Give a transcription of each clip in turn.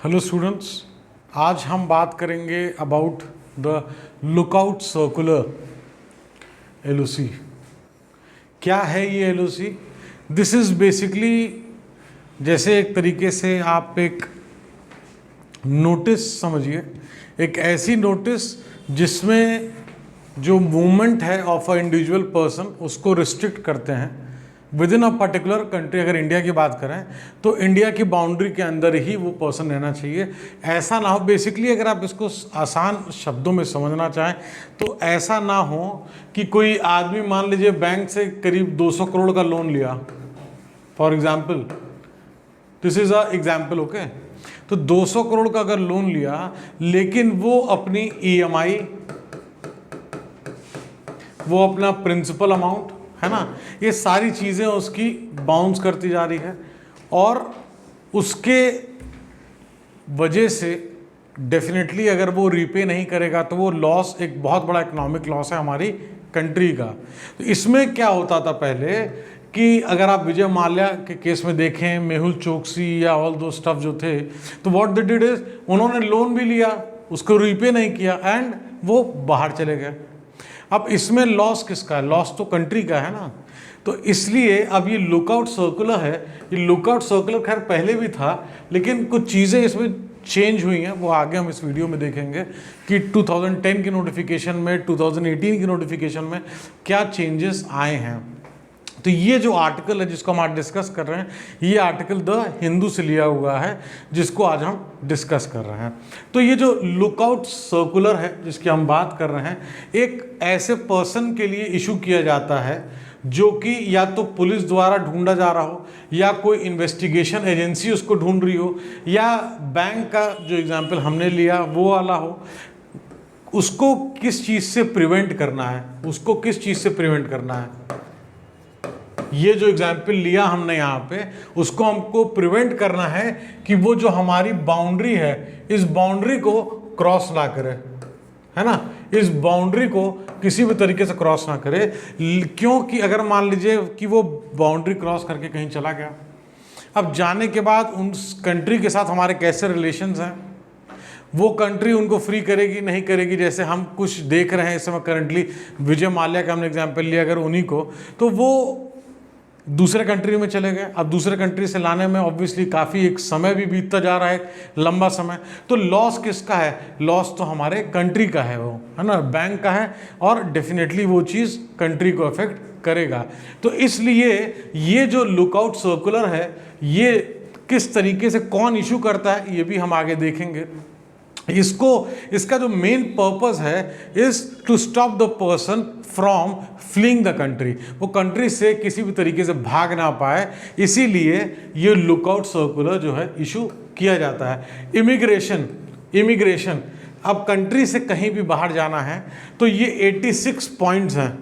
Hello students, आज हम बात करेंगे about the lookout circular LOC. क्या है ये एलओसी? दिस इज़ बेसिकली जैसे एक तरीके से आप एक नोटिस समझिए, एक ऐसी नोटिस जिसमें जो मूवमेंट है ऑफ अ इंडिविजुअल पर्सन उसको रिस्ट्रिक्ट करते हैं with in a particular country. अगर इंडिया की बात करें तो इंडिया की बाउंड्री के अंदर ही वो पर्सन रहना चाहिए। ऐसा ना हो, बेसिकली अगर आप इसको आसान शब्दों में समझना चाहें तो ऐसा ना हो कि कोई आदमी मान लीजिए बैंक से करीब 200 करोड़ का लोन लिया, for example, this is a example, okay. तो 200 करोड़ का अगर लोन लिया लेकिन वो अपनी ईएमआई, वो अपना प्रिंसिपल अमाउंट है ना, ये सारी चीज़ें उसकी बाउंस करती जा रही है और उसके वजह से डेफिनेटली अगर वो रीपे नहीं करेगा तो वो लॉस एक बहुत बड़ा इकोनॉमिक लॉस है हमारी कंट्री का। तो इसमें क्या होता था पहले कि अगर आप विजय माल्या के केस में देखें, मेहुल चोकसी या ऑल दो स्टफ जो थे, तो व्हाट दे डिड इज उन्होंने लोन भी लिया, उसको रीपे नहीं किया एंड वो बाहर चले गए। अब इसमें लॉस किसका है? लॉस तो कंट्री का है ना। तो इसलिए अब ये लुकआउट सर्कुलर है। ये लुकआउट सर्कुलर खैर पहले भी था लेकिन कुछ चीज़ें इसमें चेंज हुई हैं, वो आगे हम इस वीडियो में देखेंगे कि 2010 की नोटिफिकेशन में, 2018 की नोटिफिकेशन में क्या चेंजेस आए हैं। तो ये जो आर्टिकल है जिसको हम आज डिस्कस कर रहे हैं, ये आर्टिकल द हिंदू से लिया हुआ है जिसको आज हम डिस्कस कर रहे हैं। तो ये जो लुकआउट सर्कुलर है जिसकी हम बात कर रहे हैं, एक ऐसे पर्सन के लिए इशू किया जाता है जो कि या तो पुलिस द्वारा ढूंढा जा रहा हो या कोई इन्वेस्टिगेशन एजेंसी उसको ढूंढ रही हो या बैंक का जो एग्जाम्पल हमने लिया वो वाला हो। उसको किस चीज़ से प्रिवेंट करना है, उसको किस चीज़ से प्रिवेंट करना है, ये जो एग्जाम्पल लिया हमने यहाँ पे, उसको हमको प्रिवेंट करना है कि वो जो हमारी बाउंड्री है इस बाउंड्री को क्रॉस ना करे, है ना, इस बाउंड्री को किसी भी तरीके से क्रॉस ना करे। क्योंकि अगर मान लीजिए कि वो बाउंड्री क्रॉस करके कहीं चला गया, अब जाने के बाद उस कंट्री के साथ हमारे कैसे रिलेशंस हैं, वो कंट्री उनको फ्री करेगी नहीं करेगी। जैसे हम कुछ देख रहे हैं इस समय करंटली, विजय माल्या का हमने एग्जाम्पल लिया अगर उन्हीं को, तो वो दूसरे कंट्री में चले गए। अब दूसरे कंट्री से लाने में ऑब्वियसली काफ़ी एक समय भी बीतता जा रहा है, लंबा समय। तो लॉस किसका है? लॉस तो हमारे कंट्री का है, वो है ना, बैंक का है, और डेफिनेटली वो चीज़ कंट्री को अफेक्ट करेगा। तो इसलिए ये जो लुकआउट सर्कुलर है ये किस तरीके से कौन इशू करता है ये भी हम आगे देखेंगे। इसका जो मेन पर्पस है is to stop the person from fleeing the country, वो कंट्री से किसी भी तरीके से भाग ना पाए, इसीलिए ये लुकआउट सर्कुलर जो है इशू किया जाता है। इमिग्रेशन, अब कंट्री से कहीं भी बाहर जाना है तो ये 86 पॉइंट्स हैं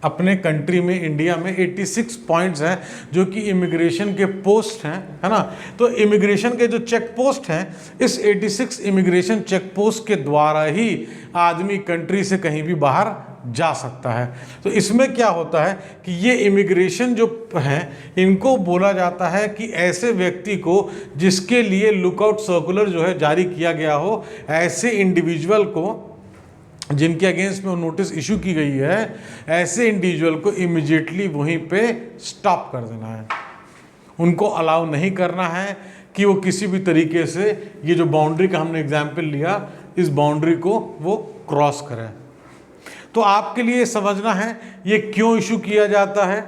अपने कंट्री में, इंडिया में 86 पॉइंट्स हैं जो कि इमिग्रेशन के पोस्ट हैं, है ना। तो इमिग्रेशन के जो चेक पोस्ट हैं, इस 86 इमिग्रेशन चेक पोस्ट के द्वारा ही आदमी कंट्री से कहीं भी बाहर जा सकता है। तो इसमें क्या होता है कि ये इमिग्रेशन जो हैं इनको बोला जाता है कि ऐसे व्यक्ति को जिसके लिए लुकआउट सर्कुलर जो है जारी किया गया हो, ऐसे इंडिविजुअल को जिनके अगेंस्ट में नोटिस इशू की गई है, ऐसे इंडिविजुअल को इमीडिएटली वहीं पे स्टॉप कर देना है। उनको अलाउ नहीं करना है कि वो किसी भी तरीके से ये जो बाउंड्री का हमने एग्जाम्पल लिया, इस बाउंड्री को वो क्रॉस करें। तो आपके लिए समझना है ये क्यों इशू किया जाता है,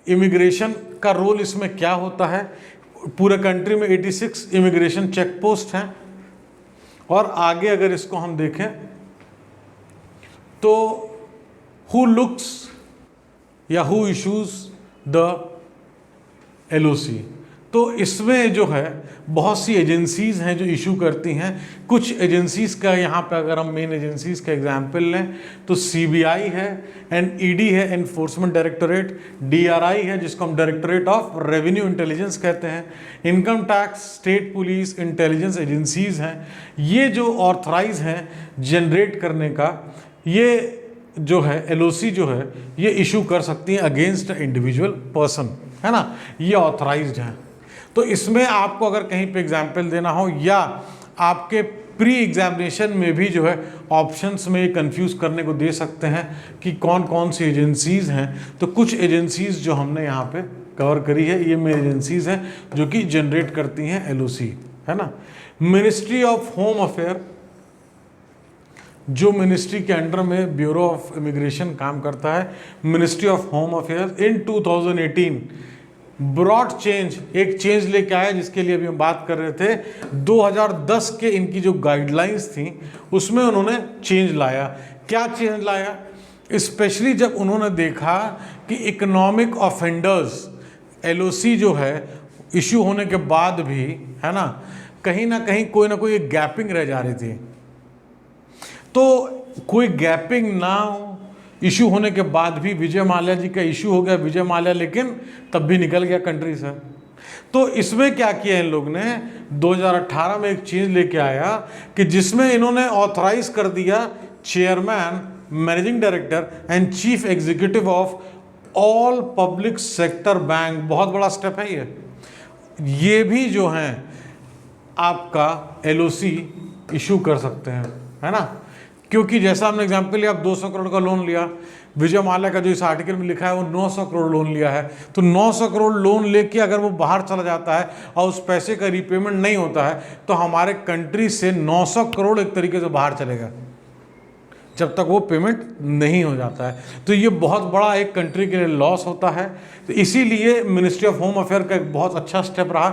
इमिग्रेशन का रोल इसमें क्या होता है। पूरे कंट्री में 86 इमिग्रेशन चेक पोस्ट हैं और आगे अगर इसको हम देखें तो हु लुक्स या हु इशूज द एलओसी, तो इसमें जो है बहुत सी एजेंसीज़ हैं जो इशू करती हैं। कुछ एजेंसीज़ का यहाँ पे अगर हम मेन एजेंसीज़ का एग्जाम्पल लें तो सीबीआई है, ईडी है, एनफोर्समेंट डायरेक्टोरेट, डीआरआई है जिसको हम डायरेक्टोरेट ऑफ रेवेन्यू इंटेलिजेंस कहते हैं, income tax, state police, intelligence agencies हैं। ये जो ऑथराइज हैं जनरेट करने का, ये जो है एलओसी जो है ये इशू कर सकती हैं अगेंस्ट इंडिविजुअल पर्सन, है ना, ये ऑथराइज्ड हैं। तो इसमें आपको अगर कहीं पे एग्जाम्पल देना हो या आपके प्री एग्जामिनेशन में भी जो है ऑप्शंस में कंफ्यूज करने को दे सकते हैं कि कौन कौन सी एजेंसीज हैं, तो कुछ एजेंसीज जो हमने यहाँ पे कवर करी है, ये मेरी एजेंसीज हैं जो कि जनरेट करती हैं एलओसी, है ना। मिनिस्ट्री ऑफ होम अफेयर, जो मिनिस्ट्री के अंडर में ब्यूरो ऑफ इमिग्रेशन काम करता है, ministry of home affair in 2018 broad change, एक चेंज लेके आया जिसके लिए अभी हम बात कर रहे थे। 2010 के इनकी जो गाइडलाइंस थी उसमें उन्होंने चेंज लाया। क्या चेंज लाया? स्पेशली जब उन्होंने देखा कि इकोनॉमिक ऑफेंडर्स एलओसी जो है इशू होने के बाद भी, है ना कहीं कोई ना कोई एक गैपिंग रह जा रही थी, तो कोई गैपिंग ना हो, इशू होने के बाद भी विजय माल्या जी का इशू हो गया, विजय माल्या लेकिन तब भी निकल गया कंट्री से। तो इसमें क्या किया इन लोग ने, 2018 में एक चेंज लेके आया कि जिसमें इन्होंने ऑथराइज कर दिया chairman, managing director and chief executive of all public sector bank, बहुत बड़ा स्टेप है ये भी जो हैं आपका एलओसी इशू कर सकते हैं, है ना। क्योंकि जैसा हमने एग्जांपल लिया, आप 200 करोड़ का लोन लिया, विजय माल्या का जो इस आर्टिकल में लिखा है वो 900 करोड़ लोन लिया है, तो 900 करोड़ लोन लेके अगर वो बाहर चला जाता है और उस पैसे का रीपेमेंट नहीं होता है तो हमारे कंट्री से 900 करोड़ एक तरीके से बाहर चलेगा जब तक वो पेमेंट नहीं हो जाता है। तो ये बहुत बड़ा एक कंट्री के लिए लॉस होता है। तो इसीलिए मिनिस्ट्री ऑफ होम अफेयर का एक बहुत अच्छा स्टेप रहा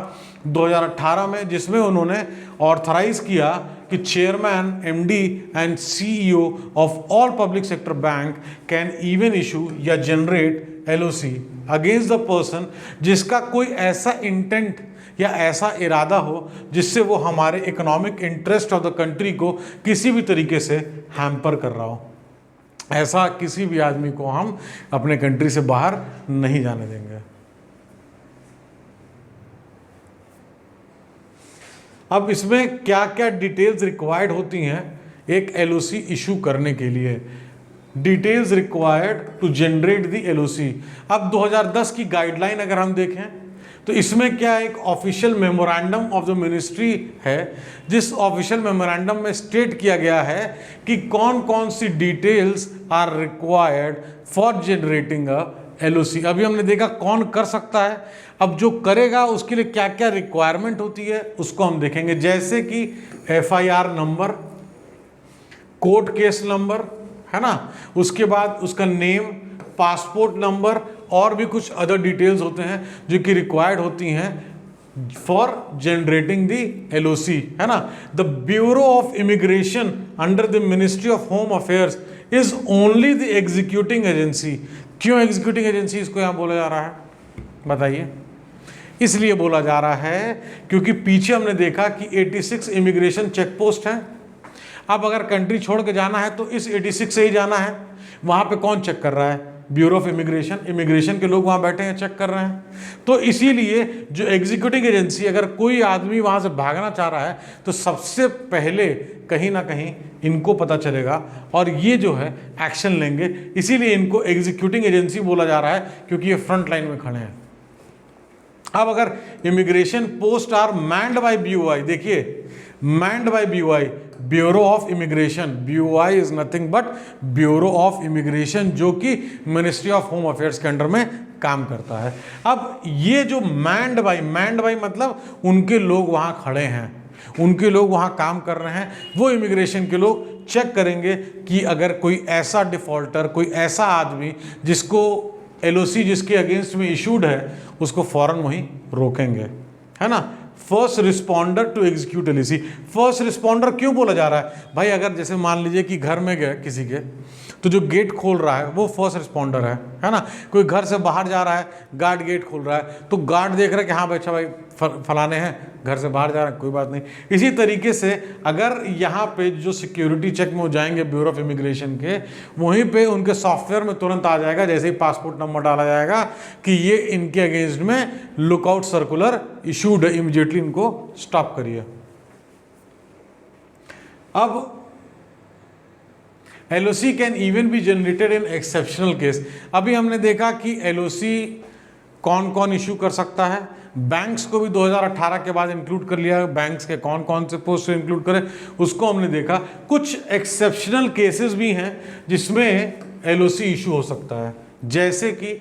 2018 में, जिसमें उन्होंने ऑथराइज किया कि chairman, MD and CEO of all public sector bank can even issue या generate LOC against the person जिसका कोई ऐसा इंटेंट या ऐसा इरादा हो जिससे वो हमारे economic interest of the country को किसी भी तरीके से हैम्पर कर रहा हो। ऐसा किसी भी आदमी को हम अपने कंट्री से बाहर नहीं जाने देंगे। अब इसमें क्या क्या डिटेल्स रिक्वायर्ड होती हैं एक एलओसी इशू करने के लिए। Details required to generate the LOC. अब 2010 की गाइडलाइन अगर हम देखें तो इसमें क्या एक official memorandum of the ministry है, जिस ऑफिशियल मेमोरेंडम में स्टेट किया गया है कि कौन कौन सी details are required for generating a LOC. अभी हमने देखा कौन कर सकता है, अब जो करेगा उसके लिए क्या क्या रिक्वायरमेंट होती है उसको हम देखेंगे, जैसे कि FIR number, court case number, है ना, उसके बाद उसका नेम, पासपोर्ट नंबर और भी कुछ अदर डिटेल्स होते हैं जो कि रिक्वायर्ड होती हैं फॉर जनरेटिंग द एलओसी, है ना। The bureau of immigration under the ministry of home affairs is only the executing agency. क्यों एग्जीक्यूटिंग एजेंसी इसको यहां बोला जा रहा है बताइए? इसलिए बोला जा रहा है क्योंकि पीछे हमने देखा कि 86 इमिग्रेशन चेक पोस्ट है। अब अगर कंट्री छोड़ के जाना है तो इस 86 से ही जाना है। वहां पे कौन चेक कर रहा है? Bureau of immigration. इमिग्रेशन के लोग वहां बैठे हैं, चेक कर रहे हैं। तो इसीलिए जो एग्जीक्यूटिव एजेंसी, अगर कोई आदमी वहां से भागना चाह रहा है तो सबसे पहले कहीं ना कहीं इनको पता चलेगा और ये जो है एक्शन लेंगे। इसीलिए इनको एग्जीक्यूटिंग एजेंसी बोला जा रहा है क्योंकि ये फ्रंट लाइन में खड़े हैं। अब अगर immigration post are manned by BOI, देखिए manned by BOI, bureau of immigration. BOI is nothing but bureau of immigration, जो कि मिनिस्ट्री ऑफ होम अफेयर्स के अंडर में काम करता है। अब ये जो मैन्ड बाय मतलब उनके लोग वहां खड़े हैं, उनके लोग वहां काम कर रहे हैं। वो इमिग्रेशन के लोग चेक करेंगे कि अगर कोई ऐसा डिफॉल्टर, कोई ऐसा आदमी जिसको एलओसी जिसके अगेंस्ट में इशूड है, उसको फौरन वहीं रोकेंगे, है ना। First responder to execute LOC. First responder क्यों बोला जा रहा है भाई? अगर जैसे मान लीजिए कि घर में गए किसी के, तो जो गेट खोल रहा है वो फर्स्ट रिस्पॉन्डर है ना। कोई घर से बाहर जा रहा है, गार्ड गेट खोल रहा है, तो गार्ड देख रहा है कि हाँ भाई, अच्छा भाई फलाने हैं, घर से बाहर जा रहा है, कोई बात नहीं। इसी तरीके से अगर यहाँ पे जो सिक्योरिटी चेक में जाएंगे ब्यूरो ऑफ इमिग्रेशन के, वहीं पे उनके सॉफ्टवेयर में तुरंत आ जाएगा, जैसे ही पासपोर्ट नंबर डाला जाएगा कि ये इनके अगेंस्ट में लुकआउट सर्कुलर इशूड है, इमीडिएटली इनको स्टॉप करिए। अब LOC can even be generated in exceptional case. अभी हमने देखा कि LOC कौन कौन इशू कर सकता है। बैंक्स को भी 2018 के बाद इंक्लूड कर लिया, बैंक्स के कौन कौन से पोस्ट इंक्लूड करें उसको हमने देखा। कुछ एक्सेप्शनल केसेस भी हैं जिसमें एलओसी इशू हो सकता है, जैसे कि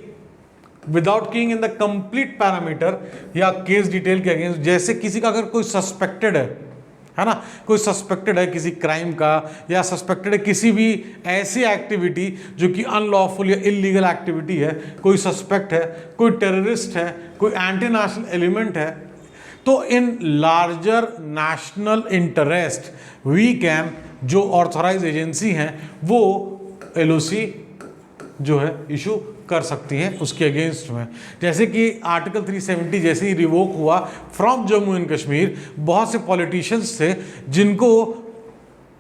without keying in the complete parameter या केस डिटेल के अगेंस्ट, जैसे किसी का अगर कोई सस्पेक्टेड है ना, कोई सस्पेक्टेड है किसी क्राइम का, या सस्पेक्टेड है किसी भी ऐसी एक्टिविटी जो कि अनलॉफुल या इलीगल एक्टिविटी है, कोई सस्पेक्ट है, कोई टेररिस्ट है, कोई एंटी नेशनल एलिमेंट है, तो in larger national interest we can, जो ऑथराइज एजेंसी हैं वो एलओसी जो है इशू कर सकती हैं उसके अगेंस्ट में। जैसे कि आर्टिकल 370 जैसे ही रिवोक हुआ फ्रॉम जम्मू एंड कश्मीर, बहुत से पॉलिटिशियंस थे जिनको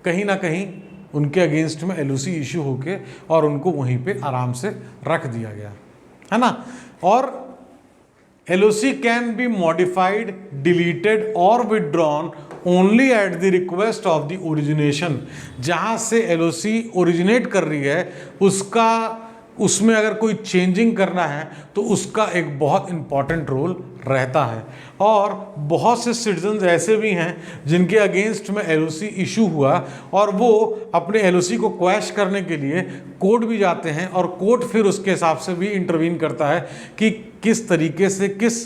कहीं ना कहीं उनके अगेंस्ट में एलओसी इशू होके और उनको वहीं पे आराम से रख दिया गया, है ना। और LOC can be modified, deleted और withdrawn only at the request of the origination. जहाँ से एलओसी ओरिजिनेट कर रही है उसमें अगर कोई चेंजिंग करना है तो उसका एक बहुत इंपॉर्टेंट रोल रहता है। और बहुत से सिटीजन्स ऐसे भी हैं जिनके अगेंस्ट में एलओसी इशू हुआ और वो अपने एलओसी को क्वैश करने के लिए कोर्ट भी जाते हैं, और कोर्ट फिर उसके हिसाब से भी इंटरवीन करता है कि किस तरीके से, किस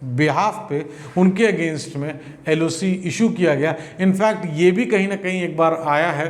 बिहाफ पे उनके अगेंस्ट में एलओसी इशू किया गया। इनफैक्ट ये भी कहीं ना कहीं एक बार आया है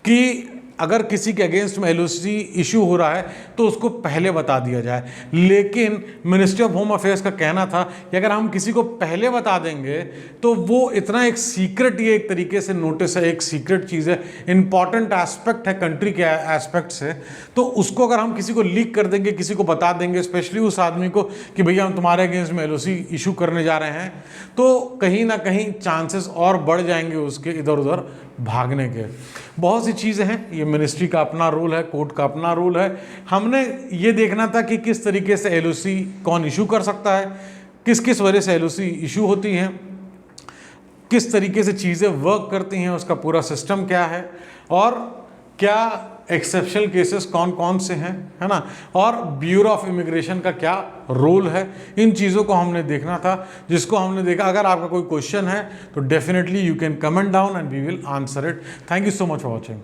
कि अगर किसी के अगेंस्ट में एलओसी इशू हो रहा है तो उसको पहले बता दिया जाए, लेकिन मिनिस्ट्री ऑफ होम अफेयर्स का कहना था कि अगर हम किसी को पहले बता देंगे तो वो इतना एक सीक्रेट, ये एक तरीके से नोटिस है, एक सीक्रेट चीज़ है, इंपॉर्टेंट एस्पेक्ट है कंट्री के एस्पेक्ट से, तो उसको अगर हम किसी को लीक कर देंगे, किसी को बता देंगे, स्पेशली उस आदमी को कि भैया हम तुम्हारे अगेंस्ट में एलओसी इशू करने जा रहे हैं, तो कहीं ना कहीं चांसेस और बढ़ जाएंगे उसके इधर उधर भागने के। बहुत सी चीज़ें हैं, ये मिनिस्ट्री का अपना रोल है, कोर्ट का अपना रोल है। हमने ये देखना था कि किस तरीके से एलओसी कौन इशू कर सकता है, किस किस वजह से एलओसी इशू होती हैं, किस तरीके से चीज़ें वर्क करती हैं, उसका पूरा सिस्टम क्या है, और क्या एक्सेप्शनल केसेस कौन कौन से हैं, है ना, और ब्यूरो ऑफ इमिग्रेशन का क्या रोल है। इन चीज़ों को हमने देखना था, जिसको हमने देखा। अगर आपका कोई क्वेश्चन है तो definitely you can comment down and we will answer it. Thank you so much for watching.